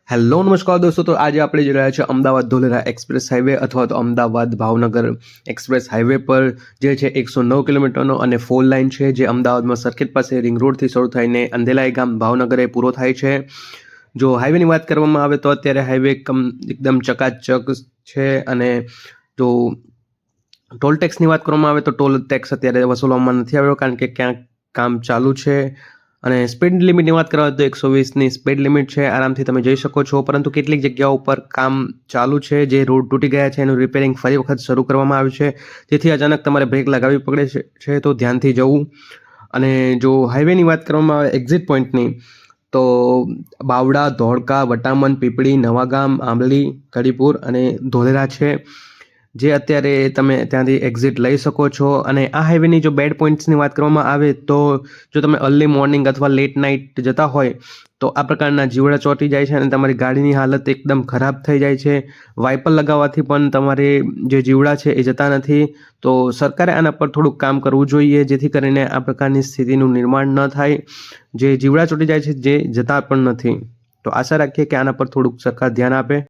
Hello નમસ્કાર દોસ્તો, તો આજે આપણે જોઈ રહ્યા છીએ અમદાવાદ ધોલેરા એક્સપ્રેસ હાઈવે અથવા તો અમદાવાદ ભાવનગર એક્સપ્રેસ હાઈવે પર જે છે 109 કિલોમીટરનો અને 4 લાઇન છે જે અમદાવાદમાં સર્કિટ પાસે રિંગ રોડથી શરૂ થઈને અંધેલાઈ ગામ ભાવનગરે પૂરો થાય છે। જો હાઈવેની વાત કરવામાં આવે તો અત્યારે હાઈવે એકદમ ચકાચક છે અને જો ટોલ ટેક્સની વાત કરવામાં આવે તો ટોલ ટેક્સ અત્યારે વસૂલવામાં નથી આવ્યો કારણ કે ક્યાંક કામ ચાલુ છે। અને સ્પીડ લિમિટની વાત કરવા તો 120ની સ્પીડ લિમિટ છે, આરામથી તમે જઈ શકો છો, પરંતુ કેટલીક જગ્યાઓ પર કામ ચાલુ છે, જે રોડ તૂટી ગયા છે એનું રિપેરિંગ ફરી વખત શરૂ કરવામાં આવ્યું છે, જેથી અચાનક તમારે બ્રેક લગાવવી પડે છે, તો ધ્યાનથી જવું। અને જો હાઈવેની વાત કરવામાં આવે એક્ઝિટ પોઈન્ટની તો બાવડા, ધોળકા, વટામન, પીપળી, નવાગામ, આંબલી, કડીપુર અને ધોલેરા છે, જે અત્યારે તમે ત્યાંથી એક્ઝિટ લઈ શકો છો। અને આ હાઈવેની જો બેડ પોઈન્ટ્સની વાત કરવામાં આવે તો જો તમે અર્લી મોર્નિંગ અથવા લેટ નાઇટ જતા હોય તો આ પ્રકારના જીવડા ચોંટી જાય છે અને તમારી ગાડીની હાલત એકદમ ખરાબ થઈ જાય છે। વાઇપર લગાવવાથી પણ તમારે જે જીવડા છે એ જતા નથી, તો સરકારે આના પર થોડુંક કામ કરવું જોઈએ જેથી કરીને આ પ્રકારની સ્થિતિનું નિર્માણ ન થાય। જે જીવડા ચોંટી જાય છે જે જતા પણ નથી, તો આશા રાખીએ કે આના પર થોડુંક સરકાર ધ્યાન આપે।